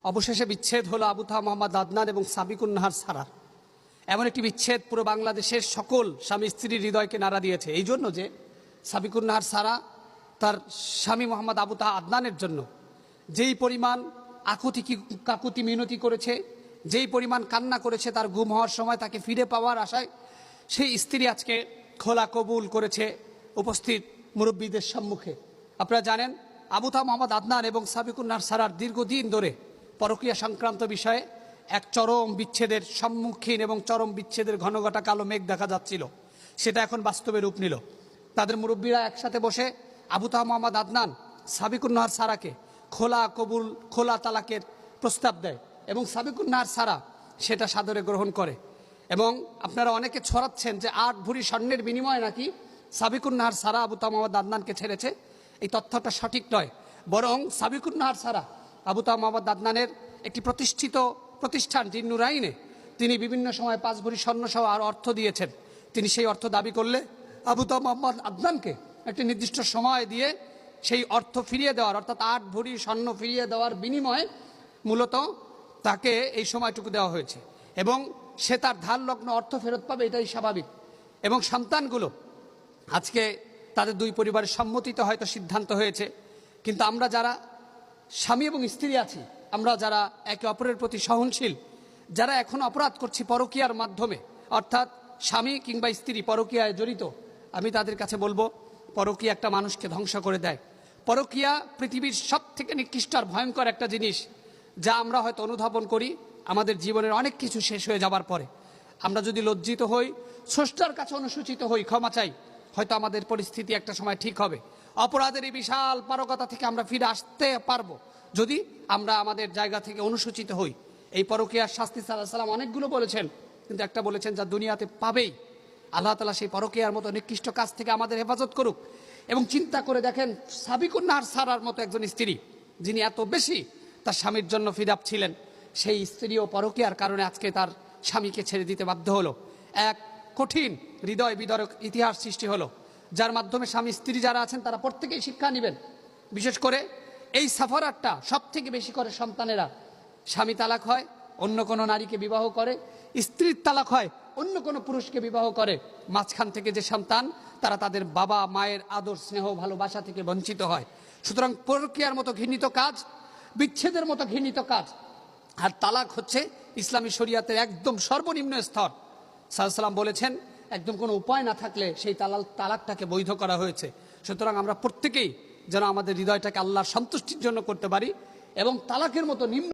অবশেষে বিচ্ছেদ হলো আবু তাহা মোহাম্মদ আদনান এবং সাবিকুন নাহার সারার। এমন একটি বিচ্ছেদ পুরো বাংলাদেশের সকল স্বামী স্ত্রীর হৃদয়কে নাড়া দিয়েছে। এই জন্য যে সাবিকুন নাহার সারা তার স্বামী মোহাম্মদ আবু তাহা আদনানের জন্য যেই পরিমাণ কাকুতি মিনতি করেছে, যেই পরিমাণ কান্না করেছে, তার গুম হওয়ার সময় তাকে ফিরে পাওয়ার আশায় সেই স্ত্রী আজকে খোলা কবুল করেছে উপস্থিত মুরব্বীদের সম্মুখে। আপনারা জানেন আবু তাহা মোহাম্মদ আদনান এবং সাবিকুন নাহার সারার দীর্ঘদিন ধরে পরকীয়া সংক্রান্ত বিষয়ে এক চরম বিচ্ছেদের সম্মুখীন এবং চরম বিচ্ছেদের ঘনঘটা কালো মেঘ দেখা যাচ্ছিল। সেটা এখন বাস্তবে রূপ নিল। তাদের মুরব্বীরা একসাথে বসে আবু তাহা মোহাম্মদ আদনান সাবিকুন নাহার সারাকে খোলা তালাকের প্রস্তাব দেয় এবং সাবিকুন নাহার সারা সেটা সাদরে গ্রহণ করে। এবং আপনারা অনেকে ছড়াচ্ছেন যে 8 ভরি স্বর্ণের বিনিময়ে নাকি সাবিকুন নাহার সারা আবু তাহা মোহাম্মদ আদনানকে ছেড়েছে। এই তথ্যটা সঠিক নয়, বরং সাবিকুন নাহার সারা আবু তাহা মোহাম্মদ আদনানের একটি প্রতিষ্ঠিত প্রতিষ্ঠান জিন্নুরাইনে তিনি বিভিন্ন সময় 5 ভরি স্বর্ণ সহ আর অর্থ দিয়েছেন। তিনি সেই অর্থ দাবি করলে আবু তাহা মোহাম্মদ আদনানকে একটি নির্দিষ্ট সময় দিয়ে সেই অর্থ ফিরিয়ে দেওয়ার, অর্থাৎ 8 ভরি স্বর্ণ ফিরিয়ে দেওয়ার বিনিময়ে মূলত তাকে এই সময়টুকু দেওয়া হয়েছে এবং সে তার ধার লগ্ন অর্থ ফেরত পাবে, এটাই স্বাভাবিক। এবং সন্তানগুলো আজকে তাদের দুই পরিবারের সম্মতিতে হয়তো সিদ্ধান্ত হয়েছে, কিন্তু আমরা যারা স্বামী এবং স্ত্রী আছি, আমরা যারা একে অপরের প্রতি সহনশীল, যারা এখন অপরাধ করছি পরকীয়ার মাধ্যমে, অর্থাৎ স্বামী কিংবা স্ত্রী পরকীয়ায় জড়িত, আমি তাদের কাছে বলবো পরকীয়া একটা মানুষকে ধ্বংস করে দেয়। পরকীয়া পৃথিবীর সব থেকে নিকৃষ্ট আর ভয়ঙ্কর একটা জিনিস, যা আমরা হয়তো অনুধাবন করি আমাদের জীবনের অনেক কিছু শেষ হয়ে যাবার পরে। আমরা যদি লজ্জিত হই, স্রষ্টার কাছে অনুসূচিত হই, ক্ষমা চাই, হয়তো আমাদের পরিস্থিতি একটা সময় ঠিক হবে। অপরাধের এই বিশাল পারকতা থেকে আমরা ফিরে আসতে পারবো যদি আমরা আমাদের জায়গা থেকে অনুসূচিত হই। এই পরকীয়ার শাস্তি সাল্লাল্লাহু আলাইহি ওয়াসাল্লাম অনেকগুলো বলেছেন, কিন্তু একটা বলেছেন যা দুনিয়াতে পাবেই। আল্লাহ তাআলা সেই পরকীয়ার মতো নিকৃষ্ট কাজ থেকে আমাদের হেফাজত করুক। এবং চিন্তা করে দেখেন, সাবিকুন নাহার সারার মতো একজন স্ত্রী যিনি এত বেশি তার স্বামীর জন্য ফিদাপ ছিলেন, সেই স্ত্রীও পরকীয়ার কারণে আজকে তার স্বামীকে ছেড়ে দিতে বাধ্য হলো। এক কঠিন হৃদয় বিদারক ইতিহাস সৃষ্টি হলো, যার মাধ্যমে স্বামী স্ত্রী যারা আছেন তারা প্রত্যেকেই শিক্ষা নেবেন। বিশেষ করে এই সাফারাতটা সব থেকে বেশি করে সন্তানেরা। স্বামী তালাক হয়, অন্য কোনো নারীকে বিবাহ করে, স্ত্রীর তালাক হয়, অন্য কোনো পুরুষকে বিবাহ করে। মাঝখান থেকে যে সন্তান, তারা তাদের বাবা মায়ের আদর স্নেহ ভালোবাসা থেকে বঞ্চিত হয়। সুতরাং পরকীয়ার মতো ঘৃণিত কাজ, বিচ্ছেদের মতো ঘৃণিত কাজ, আর তালাক হচ্ছে ইসলামী শরিয়াতের একদম সর্বনিম্ন স্তর। সাল্লাল্লাহু আলাইহি ওয়াসাল্লাম বলেছেন একদম কোনো উপায় না থাকলে সেই তালাকটাকে বৈধ করা হয়েছে। সুতরাং আমরা প্রত্যেকেই যেন আমাদের হৃদয়টাকে আল্লাহর সন্তুষ্টির জন্য করতে পারি এবং তালাকের মতো নিম্ন